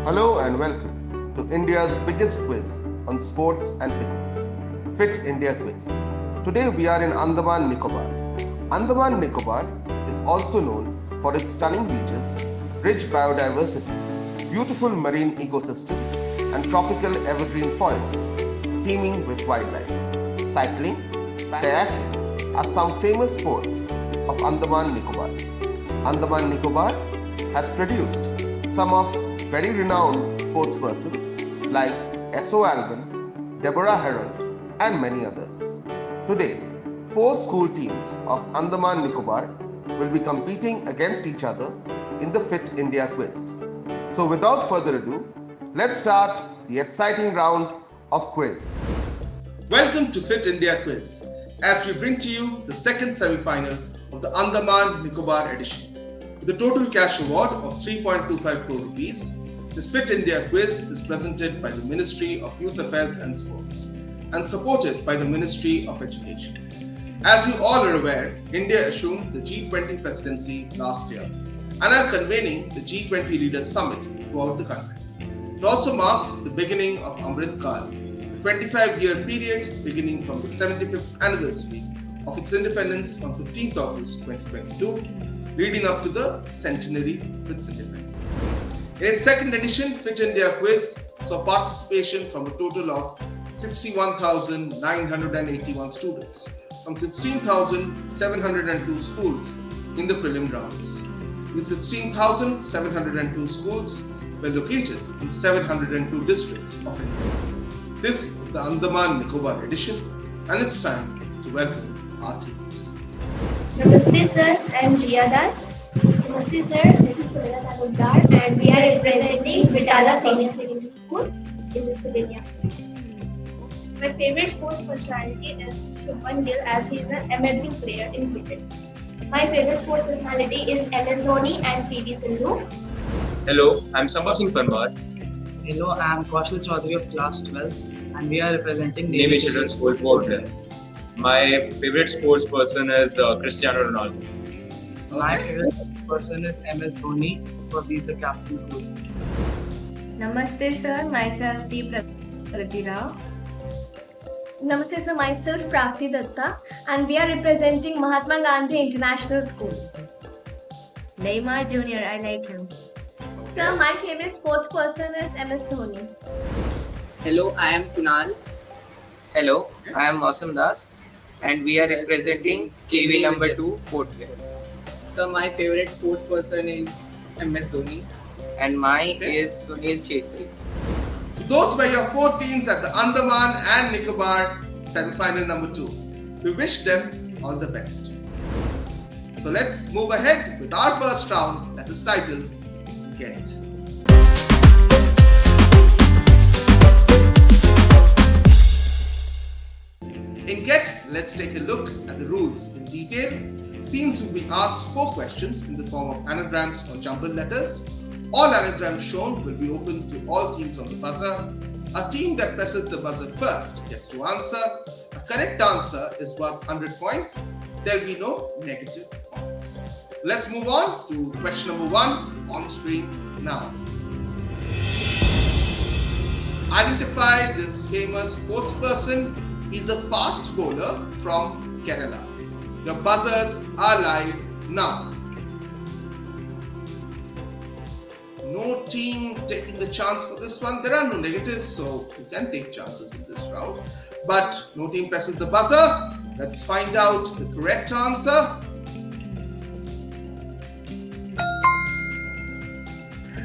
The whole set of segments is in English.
Hello and welcome to India's biggest quiz on sports and fitness, Fit India Quiz. Today we are in Andaman Nicobar. Andaman Nicobar is also known for its stunning beaches, rich biodiversity, beautiful marine ecosystem, and tropical evergreen forests teeming with wildlife. Cycling, kayaking are some famous sports of Andaman Nicobar. Andaman Nicobar has produced some of very renowned sportspersons like S.O. Alban, Deborah Herold, and many others. Today, four school teams of Andaman Nicobar will be competing against each other in the Fit India Quiz. So without further ado, let's start the exciting round of quiz. Welcome to Fit India Quiz, as we bring to you the second semi-final of the Andaman Nicobar edition. With a total cash award of 3.25 crore rupees, this Fit India Quiz is presented by the Ministry of Youth Affairs and Sports and supported by the Ministry of Education. As you all are aware, India assumed the G20 presidency last year and are convening the G20 Leaders Summit throughout the country. It also marks the beginning of Amrit Kal, a 25-year period beginning from the 75th anniversary of its independence on 15th August 2022, leading up to the centenary of its independence. In its second edition, Fit India Quiz saw participation from a total of 61,981 students from 16,702 schools in the prelim rounds. The 16,702 schools were located in 702 districts of India. This is the Andaman Nicobar edition, and it's time to welcome our teams. Namaste sir, I am Jia Das. Namaste sir, this is Sohila Tagudar And we are representing Vitala Senior Secondary School in this India. My favorite sports personality is Shubman Gill, as he is an emerging player in cricket. My favorite sports personality is MS Dhoni and PT Sindhu. Hello, I'm Sambhav Singh Parmar, Hello, I am Kaushal Chaudhary of class 12th and we are representing Navy Children's School, Portland. My favorite sports person is Cristiano Ronaldo. My favorite person is MS Dhoni because he is the captain of the group. Namaste sir, myself T. Prati Rao. Namaste sir, myself Prapti Datta and we are representing Mahatma Gandhi International School. Neymar Jr., I like him. Sir, my favorite sports person is MS Dhoni. Hello, I am Kunal. Hello, I am Mausam Das and we are representing KV number 2 Portland. So my favorite sports person is MS Dhoni. And mine is Sunil Chetri. So those were your four teams at the Andaman and Nicobar semi-final number 2. We wish them all the best. So let's move ahead with our first round that is titled Get. In Get, let's take a look at the rules in detail. Teams will be asked 4 questions in the form of anagrams or jumbled letters. All anagrams shown will be open to all teams on the buzzer. A team that presses the buzzer first gets to answer. A correct answer is worth 100 points. There will be no negative points. Let's move on to question number 1 on screen now. Identify this famous sports person. He's a fast bowler from Kerala. Your buzzers are live now. No team taking the chance for this one. There are no negatives, so you can take chances in this round. But no team presses the buzzer. Let's find out the correct answer.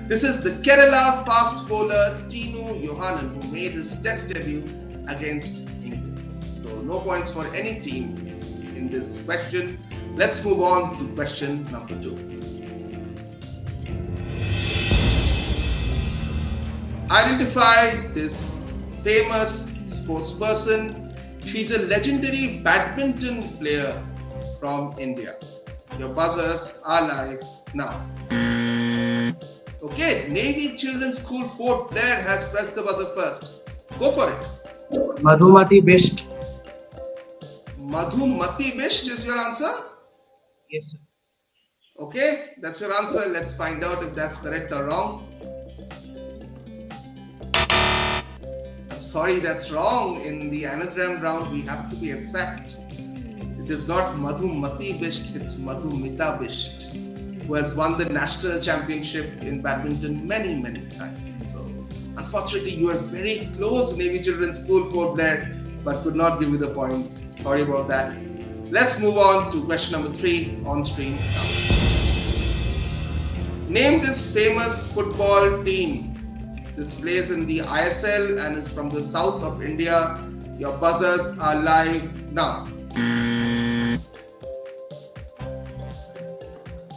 This is the Kerala fast bowler Tino Johanan, who made his test debut against England. So no points for any team in this question. Let's move on to question number 2. Identify this famous sports person. She's a legendary badminton player from India. Your buzzers are live now. Okay, Navy Children's School Port Blair has pressed the buzzer first. Go for it. Madhumati Bisht. Madhumati Bisht is your answer? Yes, sir. Okay, that's your answer. Let's find out if that's correct or wrong. Sorry, that's wrong. In the anagram round, we have to be exact. It is not Madhumati Bisht, it's Madhumita Bisht, who has won the national championship in badminton many, many times. So, unfortunately, you are very close, Navy Children's School, Port Blair, but could not give you the points. Sorry about that. Let's move on to question number 3 on screen now. Name this famous football team. This plays in the ISL and is from the south of India. Your buzzers are live now.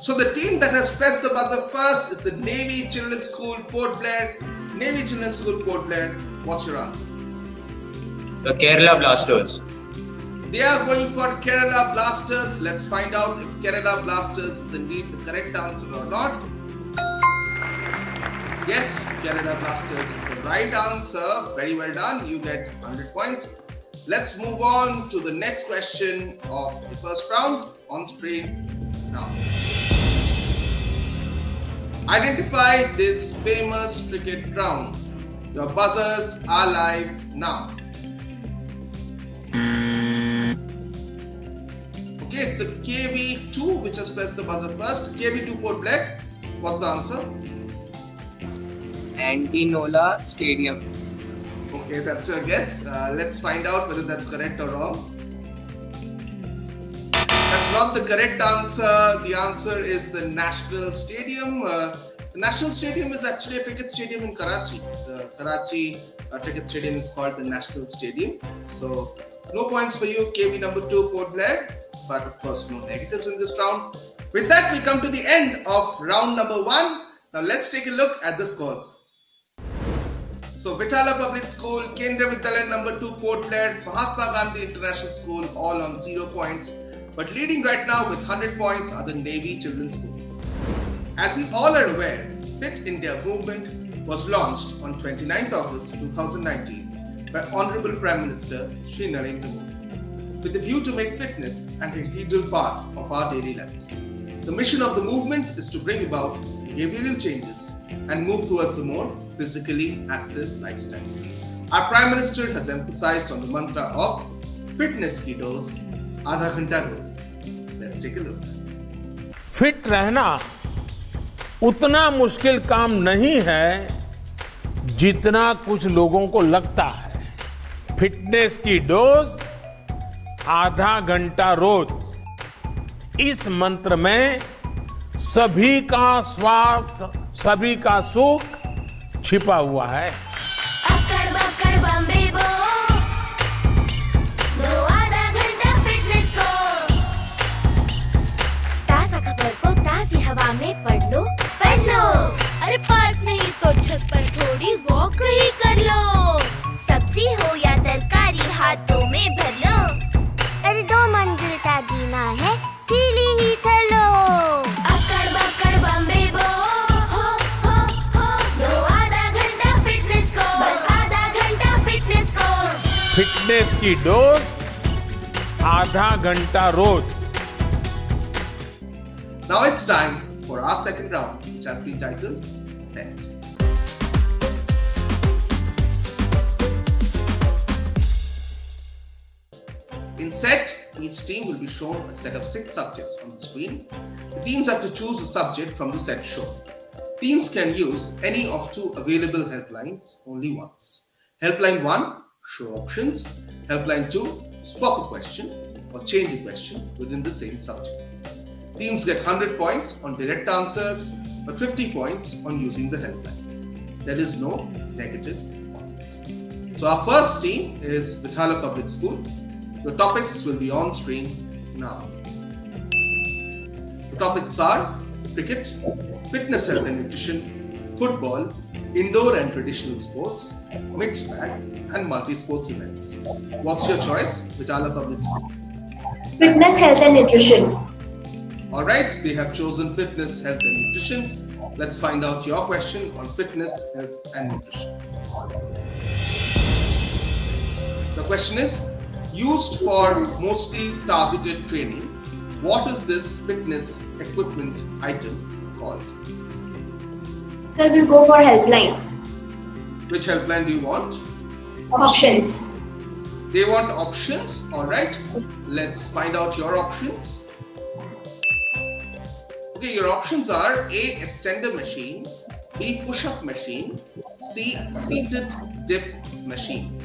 So the team that has pressed the buzzer first is the Navy Children's School, Port Blair. Navy Children's School, Port Blair. What's your answer? So Kerala Blasters. They are going for Kerala Blasters. Let's find out if Kerala Blasters is indeed the correct answer or not. Yes, Kerala Blasters is the right answer. Very well done. You get 100 points. Let's move on to the next question of the first round on screen now. Identify this famous cricket ground. Your buzzers are live now. Okay, it's the KV2 which has pressed the buzzer first. KV2 Port Blair. What's the answer? Antinola Stadium. Okay, that's your guess. Let's find out whether that's correct or wrong. That's not the correct answer. The answer is the National Stadium. The National Stadium is actually a cricket stadium in Karachi. The Karachi cricket stadium is called the National Stadium. So, no points for you, KV number 2, Port Blair. But of course, no negatives in this round. With that, we come to the end of round number 1. Now, let's take a look at the scores. So, Vitala Public School, Kendra Vidyalaya number 2, Port Blair, Mahatma Gandhi International School, all on 0 points. But leading right now with 100 points are the Navy Children's School. As you all are aware, Fit India movement was launched on 29th August 2019 by Honorable Prime Minister Shri Narendra Modi, with a view to make fitness an integral part of our daily lives. The mission of the movement is to bring about behavioral changes and move towards a more physically active lifestyle. Our Prime Minister has emphasized on the mantra of fitness ki dose, आधा घंटा रोज. Let's take a look. Fit रहना उतना मुश्किल काम नहीं है जितना कुछ लोगों को लगता है. फिटनेस की डोज आधा घंटा रोज. इस मंत्र में सभी का स्वास्थ्य, सभी का सुख छिपा हुआ है. हवा में पढ़ लो. अरे पार्क नहीं तो छत पर थोड़ी वॉक ही कर लो. सब्जी हो या तरकारी हाथों में भर लो. अरे 2 मंजिल का जीना है, ढीली ही चलो. अकड़ बकड़ बम्बे बो, हो दो आधा घंटा फिटनेस को, बस आधा घंटा फिटनेस को. फिटनेस की डोज आधा घंटा रोज. Now it's time for our second round, which has been titled Set. In Set, each team will be shown a set of 6 subjects on the screen. The teams have to choose a subject from the set shown. Teams can use any of 2 available helplines only once. Helpline 1, show options. Helpline 2, swap a question or change a question within the same subject. Teams get 100 points on direct answers, but 50 points on using the helpline. There is no negative points. So our first team is Vitala Public School. The topics will be on screen now. The topics are cricket, fitness, health and nutrition, football, indoor and traditional sports, mixed bag, and multi-sports events. What's your choice, Vitala Public School? Fitness, health and nutrition. Alright, they have chosen fitness, health and nutrition. Let's find out your question on fitness, health and nutrition. The question is, used for mostly targeted training, what is this fitness equipment item called? Sir, we'll go for helpline. Which helpline do you want? Options. They want options. All right. Let's find out your options. Okay, your options are A. Extender machine, B. Push-up machine, C. Seated dip machine.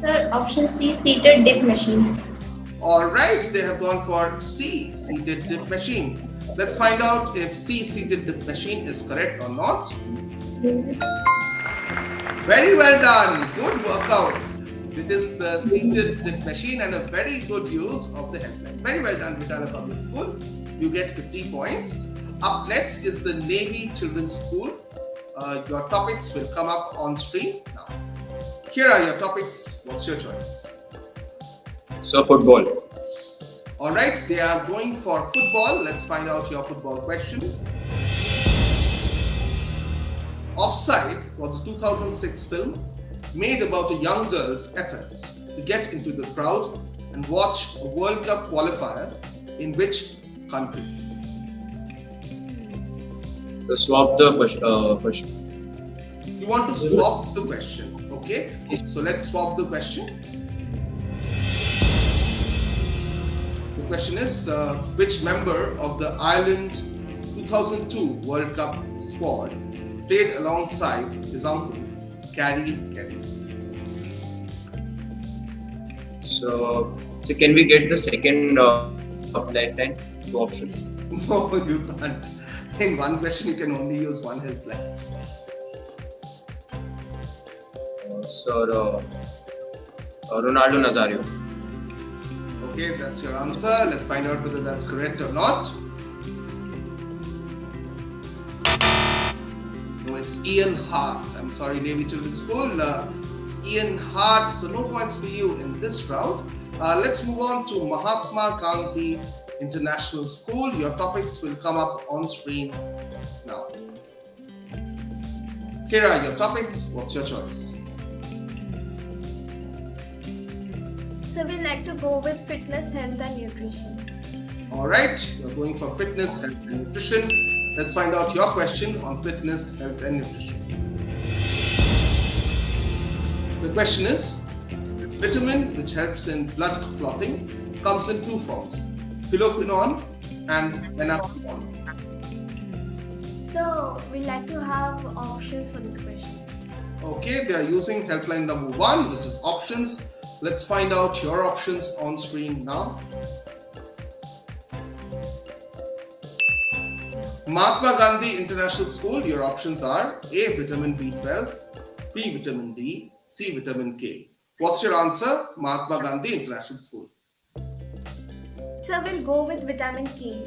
Sir, option C, seated dip machine. All right, they have gone for C. Seated dip machine. Let's find out if C. Seated dip machine is correct or not. Very well done. Good workout. It is the seated dip machine and a very good use of the helpline. Very well done, Vitala Public School. You get 50 points. Up next is the Navy Children's School. Your topics will come up on screen now. Here are your topics. What's your choice? So football. All right, they are going for football. Let's find out your football question. Offside was a 2006 film made about a young girl's efforts to get into the crowd and watch a World Cup qualifier in which country? So swap the question. You want to swap the question, okay? So let's swap the question. The question is, which member of the Ireland 2002 World Cup squad played alongside his uncle, Gary Kelly? So can we get the second lifeline? Two options. No, you can't. In one question, you can only use one helpline. So Ronaldo Nazario. Okay, that's your answer. Let's find out whether that's correct or not. No, it's Ian Hart. I'm sorry, Navy Children's School. It's Ian Hart, so no points for you in this round. Let's move on to Mahatma Gandhi International School. Your topics will come up on screen now. Here are your topics. What's your choice? So we like to go with fitness, health and nutrition. All right, you're going for fitness, health and nutrition. Let's find out your question on fitness, health and nutrition. The question is, vitamin which helps in blood clotting comes in two forms, phylloquinone and enaquinone. So we like to have options for this question. Okay, they are using helpline number 1, which is options. Let's find out your options on screen now. Mahatma Gandhi International School, your options are A. Vitamin B12, B. Vitamin D, C. Vitamin K. What's your answer, Mahatma Gandhi International School? So we'll go with vitamin K.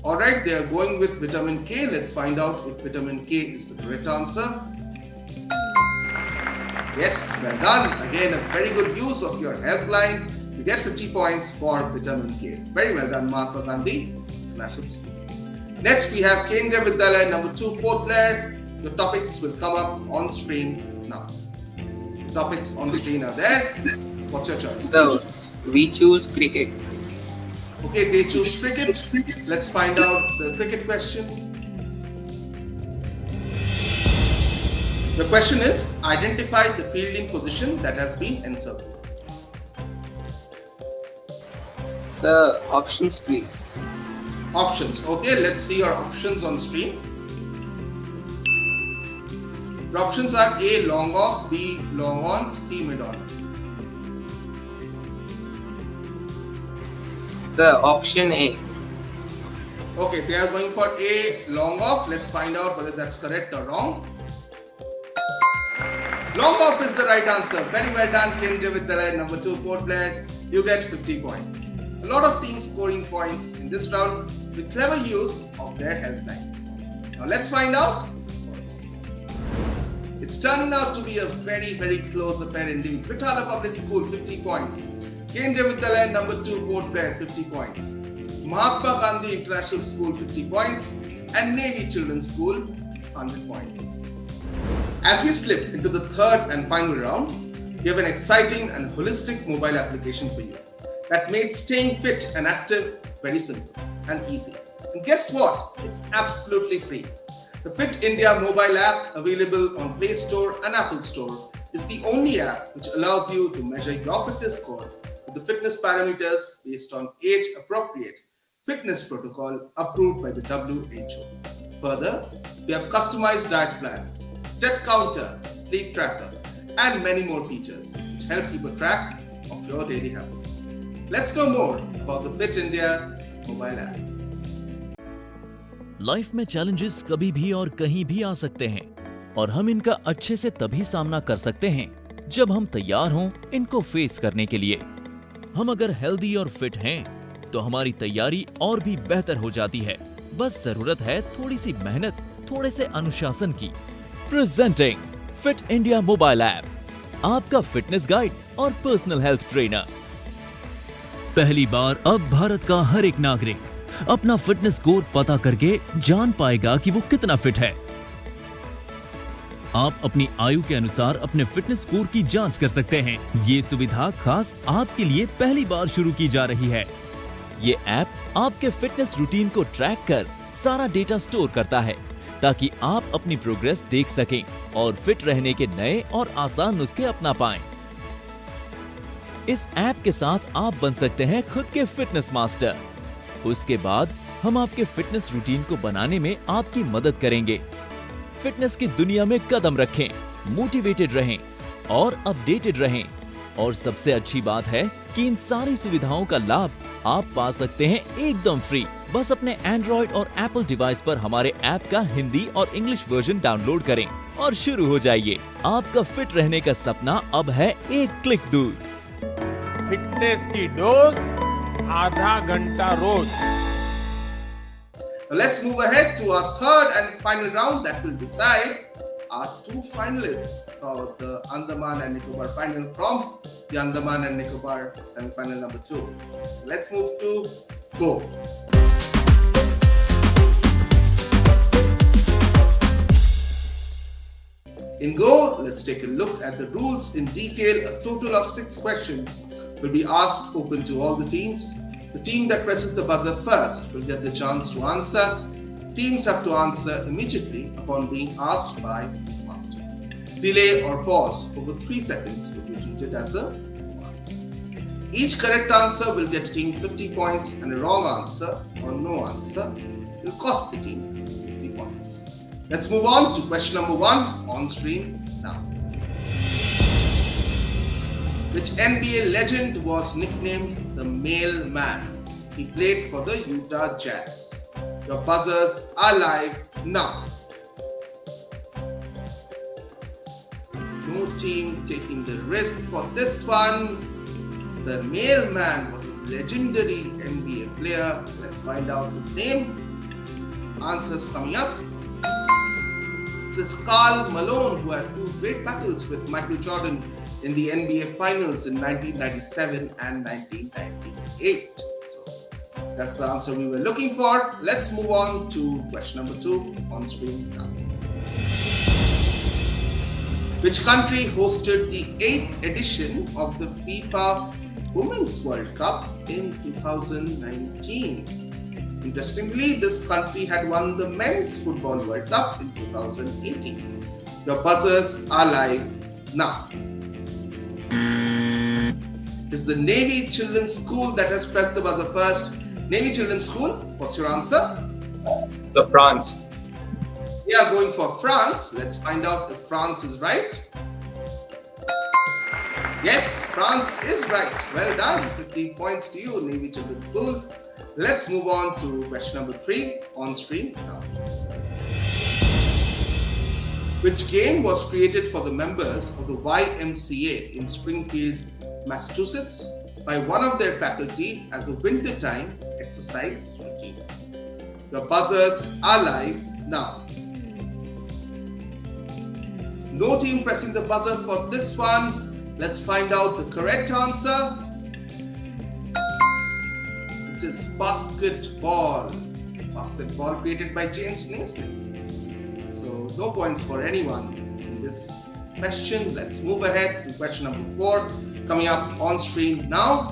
Alright, they are going with vitamin K. Let's find out if vitamin K is the correct answer. Yes, well done. Again, a very good use of your helpline. You get 50 points for vitamin K. Very well done, Mahatma Gandhi International School. Next, we have Kendriya Vidyalaya number 2, Port Blair. Your topics will come up on screen now. Topics on screen are there. What's your choice? So we choose cricket. Okay, they choose cricket. Let's find out the cricket question. The question is, identify the fielding position that has been encircled. Sir, options please. Options. Okay, let's see your options on screen. Your options are A. Long off, B. Long on, C. Mid on. Sir, option A. Okay, they are going for A. Long off. Let's find out whether that's correct or wrong. Long off is the right answer. Very well done, Kendriya Vidyalaya number 2, Port Blair. You get 50 points. A lot of teams scoring points in this round with clever use of their helpline. Now let's find out the scores. It's turning out to be a very, very close affair indeed. Vitala Public School 50 points. Kendriya Vidyalaya number 2, Port Blair 50 points. Mahatma Gandhi International School 50 points. And Navy Children's School 100 points. As we slip into the third and final round, we have an exciting and holistic mobile application for you that made staying fit and active very simple. and easy. And guess what? It's absolutely free. The Fit India mobile app, available on Play Store and Apple Store, is the only app which allows you to measure your fitness score with the fitness parameters based on age-appropriate fitness protocol approved by the WHO. Further, we have customized diet plans, step counter, sleep tracker, and many more features which help keep a track of your daily habits. Let's know more about the Fit India mobile app. Life में challenges कभी भी और कहीं भी आ सकते हैं और हम इनका अच्छे से तभी सामना कर सकते हैं जब हम तैयार हों इनको फेस करने के लिए। हम अगर हेल्दी और फिट हैं तो हमारी तैयारी और भी बेहतर हो जाती है। बस जरूरत है थोड़ी सी मेहनत, थोड़े से अनुशासन की। Presenting fit India mobile app, आपका फिटनेस गाइड और पर्सनल हेल्थ ट्रेनर। पहली बार अब भारत का हर एक नागरिक अपना फिटनेस स्कोर पता करके जान पाएगा कि वो कितना फिट है। आप अपनी आयु के अनुसार अपने फिटनेस स्कोर की जांच कर सकते हैं। ये सुविधा खास आपके लिए पहली बार शुरू की जा रही है। ये ऐप आपके फिटनेस रूटीन को ट्रैक कर सारा डेटा स्टोर करता है ताकि आप अपनी प्रोग्रेस देख सकें और फिट रहने के नए और आसान नुस्खे अपना पाएं। इस ऐप के साथ आप बन सकते हैं खुद के फिटनेस मास्टर। उसके बाद हम आपके फिटनेस रूटीन को बनाने में आपकी मदद करेंगे। फिटनेस की दुनिया में कदम रखें, मोटिवेटेड रहें और अपडेटेड रहें। और सबसे अच्छी बात है कि इन सारी सुविधाओं का लाभ आप पा सकते हैं एकदम फ्री। बस अपने एंड्रॉइड और एप्पल डिवाइस पर हमारे ऐप का हिंदी और इंग्लिश वर्जन डाउनलोड करें और शुरू हो जाइए। आपका फिट रहने का सपना अब है एक क्लिक दूर। फिटनेस की डोज आधा घंटा रोज। Let's move ahead to our third and final round that will decide our two finalists for the Andaman and Nicobar final from the Andaman and Nicobar semi-final number 2. Let's move to Go. In Go, let's take a look at the rules in detail. A total of 6 questions will be asked, open to all the teams. The team that presses the buzzer first will get the chance to answer. Teams have to answer immediately upon being asked by the master. Delay or pause over 3 seconds will be treated as a answer. Each correct answer will get the team 50 points, and a wrong answer or no answer will cost the team 50 points. Let's move on to question number 1 on screen now. Which NBA legend was nicknamed the Mailman? He played for the Utah Jazz. Your buzzers are live now. No team taking the risk for this one. The Mailman was a legendary NBA player. Let's find out his name. Answers coming up. This is Karl Malone, who had 2 great battles with Michael Jordan in the NBA Finals in 1997 and 1998. So that's the answer we were looking for. Let's move on to question number 2 on screen now. Which country hosted the 8th edition of the FIFA Women's World Cup in 2019? Interestingly, this country had won the Men's Football World Cup in 2018. Your buzzers are live now. It's the Navy Children's School that has pressed the buzzer first. Navy Children's School, what's your answer? So France. We are going for France. Let's find out if France is right. Yes, France is right. Well done. 50 points to you, Navy Children's School. Let's move on to question number 3 on screen now. Which game was created for the members of the YMCA in Springfield, Massachusetts by one of their faculty as a wintertime exercise routine? The buzzers are live now. No team pressing the buzzer for this one. Let's find out the correct answer. This is basketball. Basketball created by James Naismith. So no points for anyone in this question. Let's move ahead to question number 4 coming up on screen now.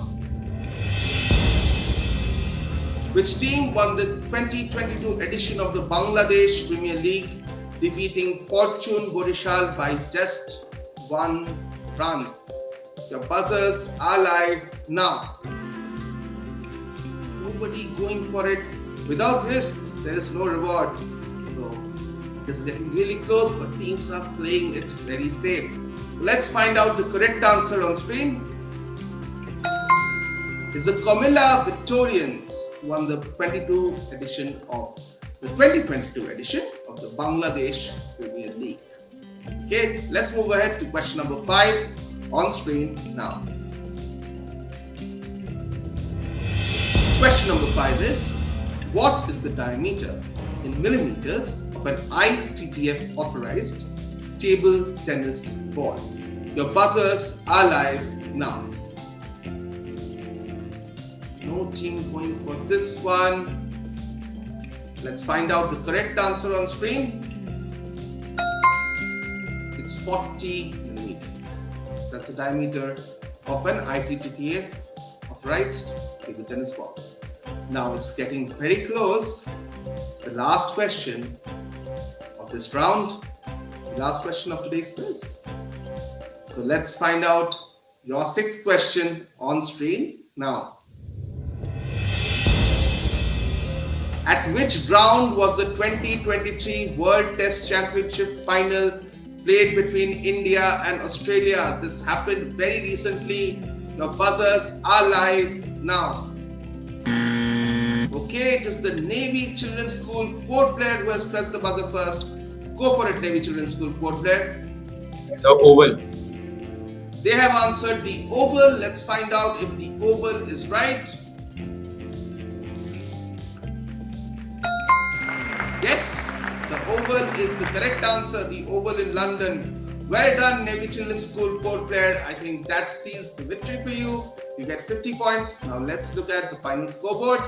Which team won the 2022 edition of the Bangladesh Premier League, defeating Fortune Borishal by just 1 run? Your buzzers are live now. Nobody going for it. Without risk, there is no reward. So it's getting really close, but teams are playing it very safe. Let's find out the correct answer on screen. It's the Comilla Victorians who won the 2022 edition of the Bangladesh Premier League. Okay, let's move ahead to question number 5 on screen now. Question number 5 is, what is the diameter in millimeters of an ITTF authorized table tennis ball? Your buzzers are live now. No team going for this one. Let's find out the correct answer on screen. It's 40 millimeters. That's the diameter of an ITTF authorized table tennis ball. Now it's getting very close. It's the last question of this round, the last question of today's quiz. So let's find out your 6th question on screen now. At which ground was the 2023 World Test Championship final played between India and Australia? This happened very recently. Your buzzers are live now. Okay, it is the Navy Children's School Port Blair who has pressed the buzzer first. Go for it, Navy Children's School Port Blair. So oval. They have answered the oval. Let's find out if the oval is right. Yes, the oval is the correct answer. The oval in London. Well done, Navy Children's School Port Blair. I think that seals the victory for you. You get 50 points. Now let's look at the final scoreboard.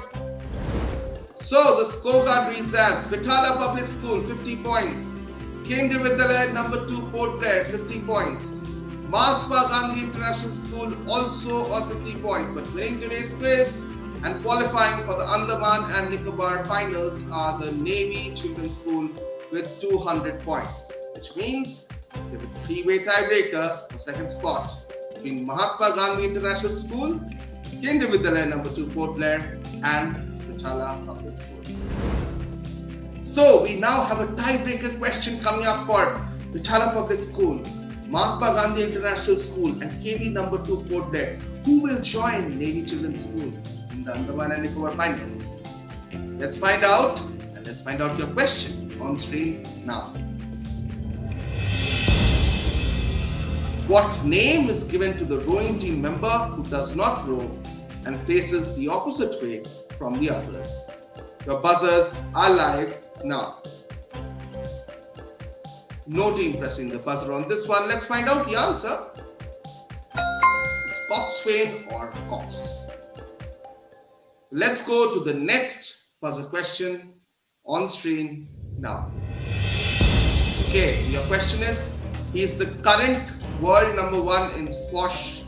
So the scorecard reads as Vitala Public School 50 points, Kendriya Vidyalaya number 2 Port Blair 50 points, Mahatma Gandhi International School also on 50 points. But winning today's quiz and qualifying for the Andaman and Nicobar finals are the Navy Children's School with 200 points, which means they have a 3-way tiebreaker for second spot between Mahatma Gandhi International School, Kendriya Vidyalaya number 2 Port Blair, and Vitala Public School. So we now have a tiebreaker question coming up for Vitala Public School, Mahatma Gandhi International School, and KV number 2 Port Blair. Who will join Navy Children's School in the Andaman and Nicobar final? Let's find out, and let's find out your question on screen now. What name is given to the rowing team member who does not row and faces the opposite way from the others? Your buzzers are live now. No team pressing the buzzer on this one. Let's find out the answer. It's coxswain or cox. Let's go to the next buzzer question on screen now. Okay, your question is, he is the current world number 1 in squash.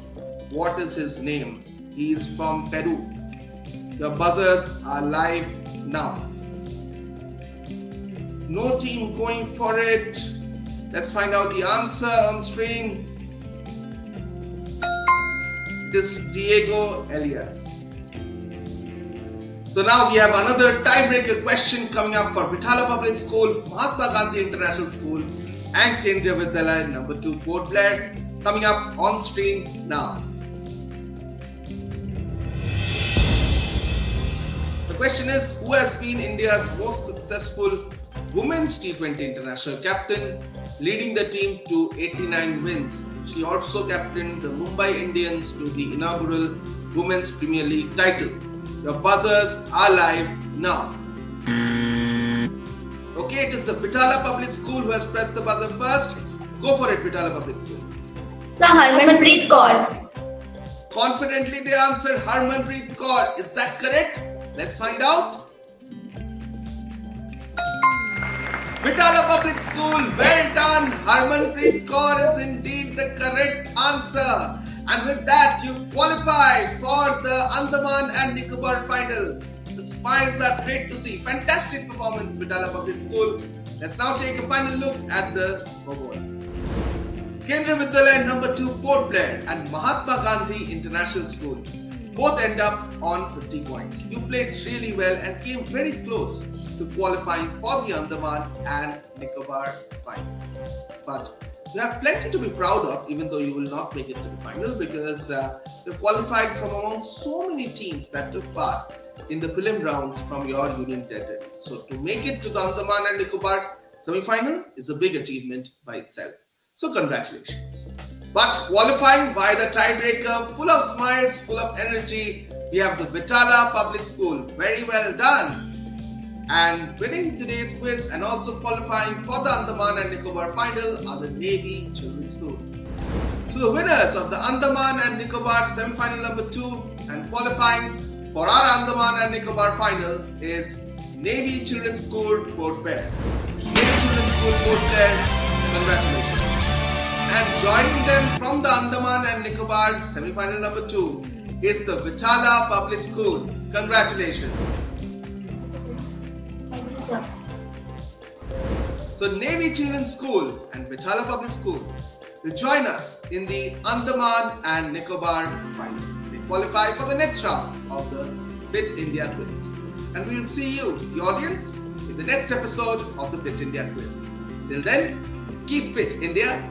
What is his name? He is from Peru. Your buzzers are live now. No team going for it. Let's find out the answer on screen. It is Diego Elias. So now we have another tiebreaker question coming up for Vitala Public School, Mahatma Gandhi International School, and Kendriya Vidyalaya number 2 Port Blair, coming up on screen now. The question is, who has been India's most successful women's T20 international captain, leading the team to 89 wins? She also captained the Mumbai Indians to the inaugural Women's Premier League title. Your buzzers are live now. Okay, it is the Vitala Public School who has pressed the buzzer first. Go for it, Vitala Public School. Sir, Harmanpreet Kaur. Confidently they answered Harmanpreet Kaur. Is that correct? Let's find out. Vitala Public School, well done. Harmanpreet Kaur is indeed the correct answer. And with that, you qualify for the Andaman and Nicobar final. The smiles are great to see. Fantastic performance, Vitala Public School. Let's now take a final look at the scoreboard. Kendra Vidyalaya number 2 Port Blair and Mahatma Gandhi International School both end up on 50 points. You played really well and came very close to qualifying for the Andaman and Nicobar final. But you have plenty to be proud of, even though you will not make it to the final, because you qualified from among so many teams that took part in the prelim rounds from your union territory. So to make it to the Andaman and Nicobar semi-final is a big achievement by itself. So congratulations. But qualifying via the tiebreaker, full of smiles, full of energy, we have the Vitala Public School. Very well done. And winning today's quiz and also qualifying for the Andaman and Nicobar final are the Navy Children's School. So the winners of the Andaman and Nicobar semi-final number 2 and qualifying for our Andaman and Nicobar final is Navy Children's School, Port Blair. Navy Children's School, Port Blair, congratulations. And joining them from the Andaman and Nicobar semi-final number 2 is the Vitala Public School. Congratulations. Thank you, sir. So Navy Children's School and Vitala Public School will join us in the Andaman and Nicobar final. They qualify for the next round of the Fit India Quiz. And we will see you, the audience, in the next episode of the Fit India Quiz. Till then, keep fit, India.